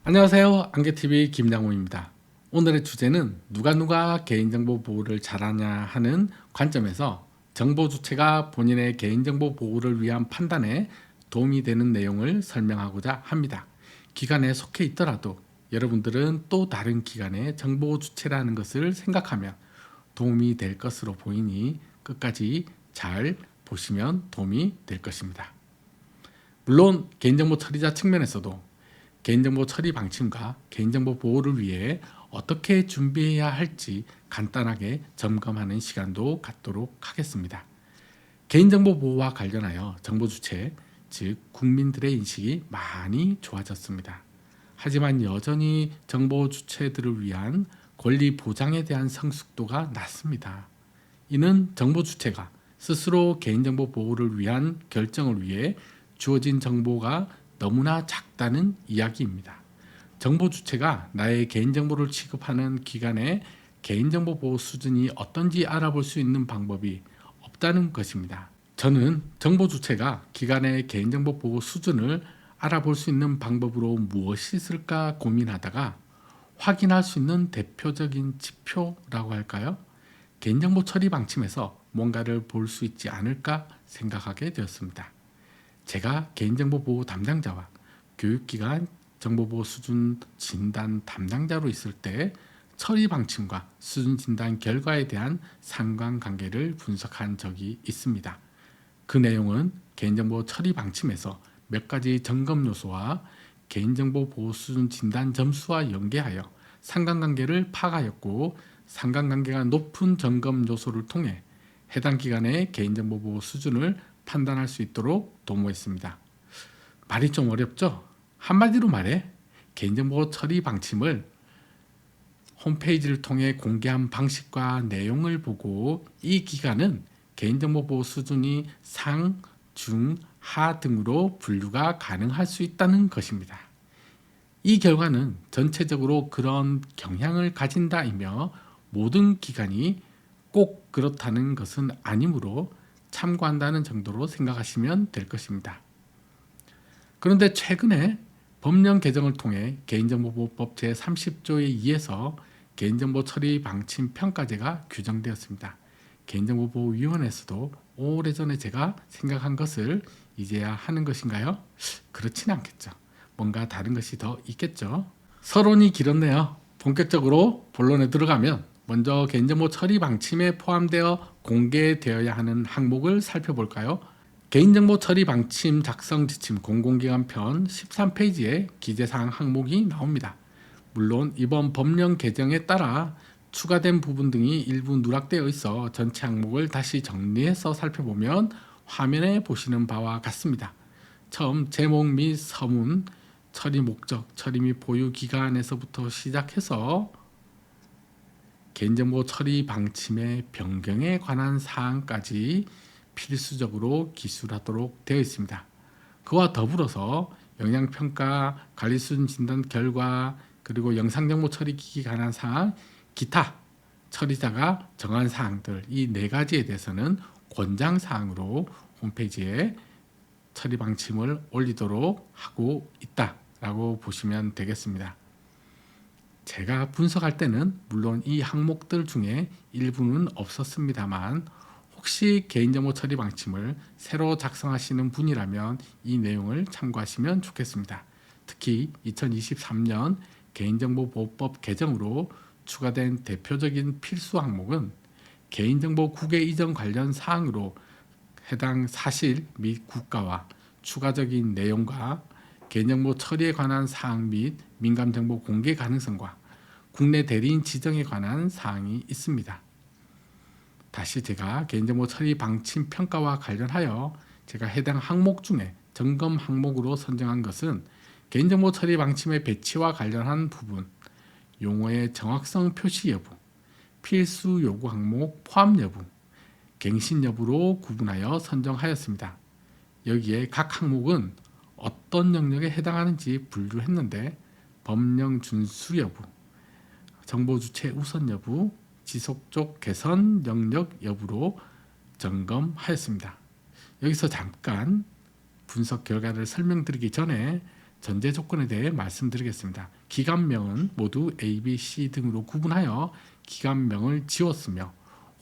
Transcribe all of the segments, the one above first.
안녕하세요. 안개TV 김양호입니다. 오늘의 주제는 누가 개인정보 보호를 잘하냐 하는 관점에서 정보 주체가 본인의 개인정보 보호를 위한 판단에 도움이 되는 내용을 설명하고자 합니다. 기관에 속해 있더라도 여러분들은 또 다른 기관의 정보 주체라는 것을 생각하면 도움이 될 것으로 보이니 끝까지 잘 보시면 도움이 될 것입니다. 물론 개인정보 처리자 측면에서도 개인정보 처리 방침과 개인정보 보호를 위해 어떻게 준비해야 할지 간단하게 점검하는 시간도 갖도록 하겠습니다. 개인정보 보호와 관련하여 정보 주체, 즉 국민들의 인식이 많이 좋아졌습니다. 하지만 여전히 정보 주체들을 위한 권리 보장에 대한 성숙도가 낮습니다. 이는 정보 주체가 스스로 개인정보 보호를 위한 결정을 위해 주어진 정보가 너무나 작다는 이야기입니다. 정보 주체가 나의 개인정보를 취급하는 기관의 개인정보 보호 수준이 어떤지 알아볼 수 있는 방법이 없다는 것입니다. 저는 정보 주체가 기관의 개인정보 보호 수준을 알아볼 수 있는 방법으로 무엇이 있을까 고민하다가 확인할 수 있는 대표적인 지표라고 할까요? 개인정보 처리 방침에서 뭔가를 볼 수 있지 않을까 생각하게 되었습니다. 제가 개인정보 보호 담당자와 교육기관 정보보호 수준 진단 담당자로 있을 때 처리 방침과 수준 진단 결과에 대한 상관관계를 분석한 적이 있습니다. 그 내용은 개인정보 처리 방침에서 몇 가지 점검 요소와 개인정보 보호 수준 진단 점수와 연계하여 상관관계를 파악하였고, 상관관계가 높은 점검 요소를 통해 해당 기관의 개인정보 보호 수준을 판단할 수 있도록 도모했습니다. 말이 좀 어렵죠? 한마디로 말해 개인정보 처리 방침을 홈페이지를 통해 공개한 방식과 내용을 보고 이 기관은 개인정보 보호 수준이 상, 중, 하 등으로 분류가 가능할 수 있다는 것입니다. 이 결과는 전체적으로 그런 경향을 가진다이며 모든 기관이 꼭 그렇다는 것은 아니므로 참고한다는 정도로 생각하시면 될 것입니다. 그런데 최근에 법령 개정을 통해 개인정보보호법 제30조에 의해서 개인정보 처리 방침 평가제가 규정되었습니다. 개인정보보호위원회에서도 오래전에 제가 생각한 것을 이제야 하는 것인가요? 그렇지는 않겠죠. 뭔가 다른 것이 더 있겠죠. 서론이 길었네요. 본격적으로 본론에 들어가면 먼저 개인정보 처리 방침에 포함되어 공개되어야 하는 항목을 살펴볼까요? 개인정보 처리 방침 작성 지침 공공기관 편 13페이지에 기재사항 항목이 나옵니다. 물론 이번 법령 개정에 따라 추가된 부분 등이 일부 누락되어 있어 전체 항목을 다시 정리해서 살펴보면 화면에 보시는 바와 같습니다. 처음 제목 및 서문, 처리 목적, 처리 및 보유 기간에서부터 시작해서 개인정보 처리 방침의 변경에 관한 사항까지 필수적으로 기술하도록 되어 있습니다. 그와 더불어서 영향평가, 관리수준 진단 결과, 그리고 영상정보 처리기기 관한 사항, 기타 처리자가 정한 사항들, 이 네 가지에 대해서는 권장사항으로 홈페이지에 처리 방침을 올리도록 하고 있다라고 보시면 되겠습니다. 제가 분석할 때는 물론 이 항목들 중에 일부는 없었습니다만, 혹시 개인정보 처리 방침을 새로 작성하시는 분이라면 이 내용을 참고하시면 좋겠습니다. 특히 2023년 개인정보보호법 개정으로 추가된 대표적인 필수 항목은 개인정보 국외 이전 관련 사항으로 해당 사실 및 국가와 추가적인 내용과 개인정보 처리에 관한 사항 및 민감정보 공개 가능성과 국내 대리인 지정에 관한 사항이 있습니다. 다시 제가 개인정보 처리 방침 평가와 관련하여 제가 해당 항목 중에 점검 항목으로 선정한 것은 개인정보 처리 방침의 배치와 관련한 부분, 용어의 정확성 표시 여부, 필수 요구 항목 포함 여부, 갱신 여부로 구분하여 선정하였습니다. 여기에 각 항목은 어떤 영역에 해당하는지 분류했는데 법령 준수 여부, 정보 주체 우선 여부, 지속적 개선 영역 여부로 점검하였습니다. 여기서 잠깐 분석 결과를 설명드리기 전에 전제 조건에 대해 말씀드리겠습니다. 기관명은 모두 A, B, C 등으로 구분하여 기관명을 지웠으며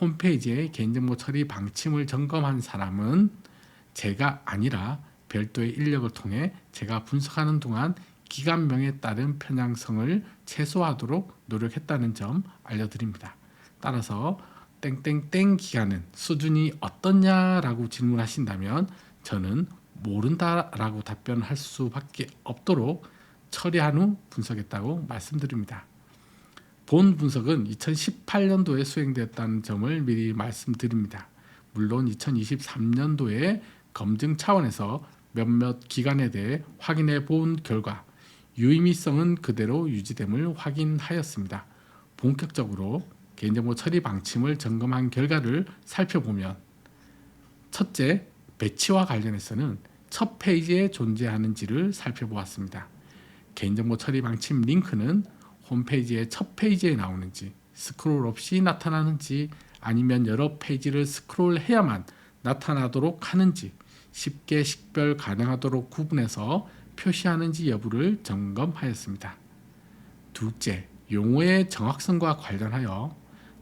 홈페이지에 개인정보 처리 방침을 점검한 사람은 제가 아니라 별도의 인력을 통해 제가 분석하는 동안 기관명에 따른 편향성을 최소화하도록 노력했다는 점 알려드립니다. 따라서 땡땡땡 기간은 수준이 어떻냐라고 질문하신다면 저는 모른다라고 답변할 수밖에 없도록 처리한 후 분석했다고 말씀드립니다. 본 분석은 2018년도에 수행되었다는 점을 미리 말씀드립니다. 물론 2023년도에 검증 차원에서 몇몇 기관에 대해 확인해 본 결과 유의미성은 그대로 유지됨을 확인하였습니다. 본격적으로 개인정보 처리 방침을 점검한 결과를 살펴보면 첫째, 배치와 관련해서는 첫 페이지에 존재하는지를 살펴보았습니다. 개인정보 처리 방침 링크는 홈페이지의 첫 페이지에 나오는지, 스크롤 없이 나타나는지, 아니면 여러 페이지를 스크롤해야만 나타나도록 하는지, 쉽게 식별 가능하도록 구분해서 표시하는지 여부를 점검하였습니다. 둘째, 용어의 정확성과 관련하여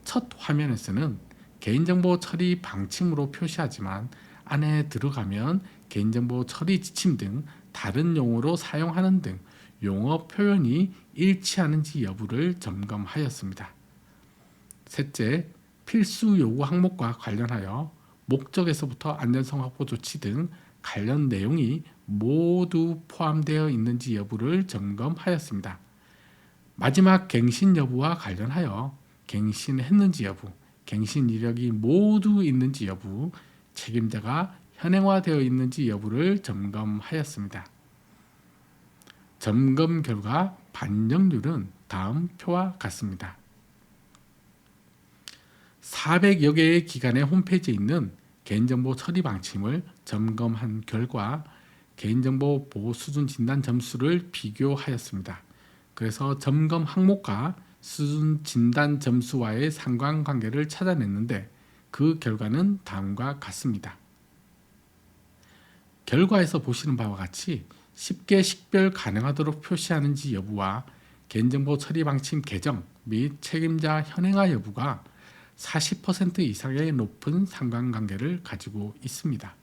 첫 화면에서는 개인정보 처리 방침으로 표시하지만 안에 들어가면 개인정보 처리 지침 등 다른 용어로 사용하는 등 용어 표현이 일치하는지 여부를 점검하였습니다. 셋째, 필수 요구 항목과 관련하여 목적에서부터 안전성 확보 조치 등 관련 내용이 모두 포함되어 있는지 여부를 점검하였습니다. 마지막 갱신 여부와 관련하여 갱신했는지 여부, 갱신 이력이 모두 있는지 여부, 책임자가 현행화되어 있는지 여부를 점검하였습니다. 점검 결과 반영률은 다음 표와 같습니다. 400여 개의 기관의 홈페이지에 있는 개인정보 처리 방침을 점검한 결과 개인정보 보호 수준 진단 점수를 비교하였습니다. 그래서 점검 항목과 수준 진단 점수와의 상관관계를 찾아냈는데 그 결과는 다음과 같습니다. 결과에서 보시는 바와 같이 쉽게 식별 가능하도록 표시하는지 여부와 개인정보 처리 방침 개정 및 책임자 현행화 여부가 40% 이상의 높은 상관관계를 가지고 있습니다.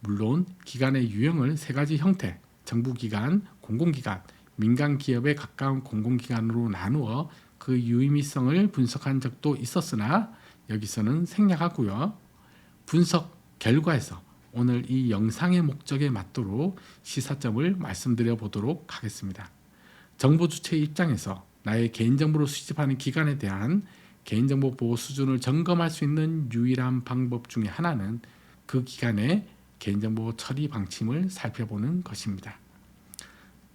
물론 기관의 유형을 세 가지 형태, 정부기관, 공공기관, 민간기업에 가까운 공공기관으로 나누어 그 유의미성을 분석한 적도 있었으나 여기서는 생략하고요. 분석 결과에서 오늘 이 영상의 목적에 맞도록 시사점을 말씀드려 보도록 하겠습니다. 정보 주체 입장에서 나의 개인정보를 수집하는 기관에 대한 개인정보 보호 수준을 점검할 수 있는 유일한 방법 중에 하나는 그 기관의 개인정보 처리 방침을 살펴보는 것입니다.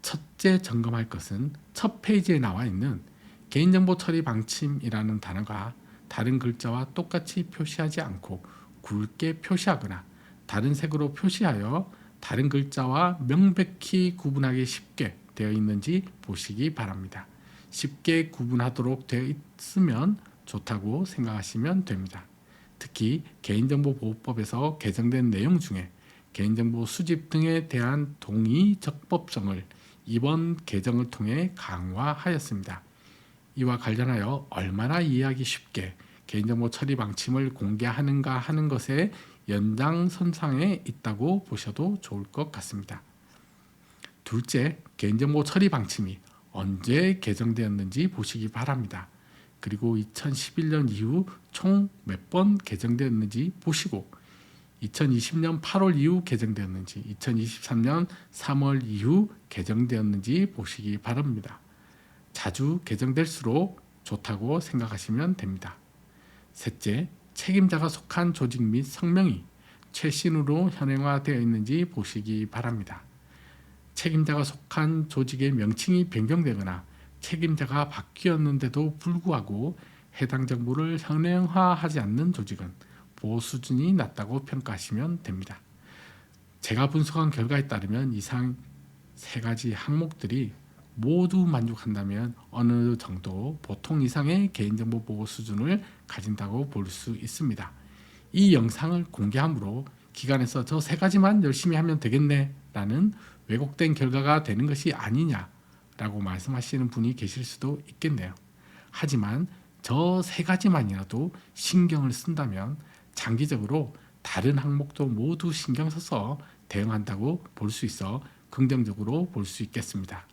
첫째 점검할 것은 첫 페이지에 나와 있는 개인정보 처리 방침이라는 단어가 다른 글자와 똑같이 표시하지 않고 굵게 표시하거나 다른 색으로 표시하여 다른 글자와 명백히 구분하기 쉽게 되어 있는지 보시기 바랍니다. 쉽게 구분하도록 되어 있으면 좋다고 생각하시면 됩니다. 특히 개인정보보호법에서 개정된 내용 중에 개인정보 수집 등에 대한 동의 적법성을 이번 개정을 통해 강화하였습니다. 이와 관련하여 얼마나 이해하기 쉽게 개인정보 처리 방침을 공개하는가 하는 것에 연장선상에 있다고 보셔도 좋을 것 같습니다. 둘째, 개인정보 처리 방침이 언제 개정되었는지 보시기 바랍니다. 그리고 2011년 이후 총 몇 번 개정되었는지 보시고 2020년 8월 이후 개정되었는지 2023년 3월 이후 개정되었는지 보시기 바랍니다. 자주 개정될수록 좋다고 생각하시면 됩니다. 셋째, 책임자가 속한 조직 및 성명이 최신으로 현행화되어 있는지 보시기 바랍니다. 책임자가 속한 조직의 명칭이 변경되거나 책임자가 바뀌었는데도 불구하고 해당 정보를 현행화하지 않는 조직은 보호 수준이 낮다고 평가하시면 됩니다. 제가 분석한 결과에 따르면 이상 세 가지 항목들이 모두 만족한다면 어느 정도 보통 이상의 개인정보 보호 수준을 가진다고 볼 수 있습니다. 이 영상을 공개함으로 기관에서 저 세 가지만 열심히 하면 되겠네 라는 왜곡된 결과가 되는 것이 아니냐라고 말씀하시는 분이 계실 수도 있겠네요. 하지만 저 세 가지만이라도 신경을 쓴다면 장기적으로 다른 항목도 모두 신경 써서 대응한다고 볼 수 있어 긍정적으로 볼 수 있겠습니다.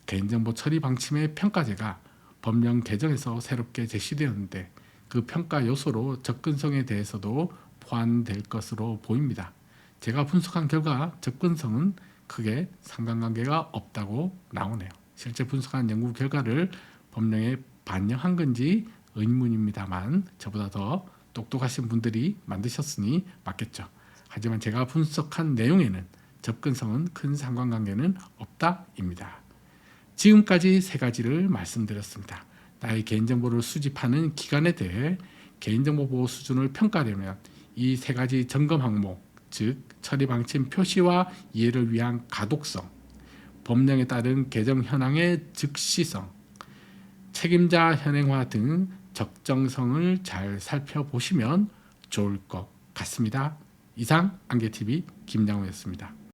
개인정보 처리 방침의 평가제가 법령 개정에서 새롭게 제시되었는데 그 평가 요소로 접근성에 대해서도 포함될 것으로 보입니다. 제가 분석한 결과 접근성은 크게 상관관계가 없다고 나오네요. 실제 분석한 연구 결과를 법령에 반영한 건지 의문입니다만 저보다 더 똑똑하신 분들이 만드셨으니 맞겠죠. 하지만 제가 분석한 내용에는 접근성은 큰 상관관계는 없다입니다. 지금까지 세 가지를 말씀드렸습니다. 나의 개인정보를 수집하는 기관에 대해 개인정보 보호 수준을 평가하려면 이 세 가지 점검 항목, 즉 처리 방침 표시와 이해를 위한 가독성, 법령에 따른 개정 현황의 즉시성, 책임자 현행화 등 적정성을 잘 살펴보시면 좋을 것 같습니다. 이상 안개TV 김양호였습니다.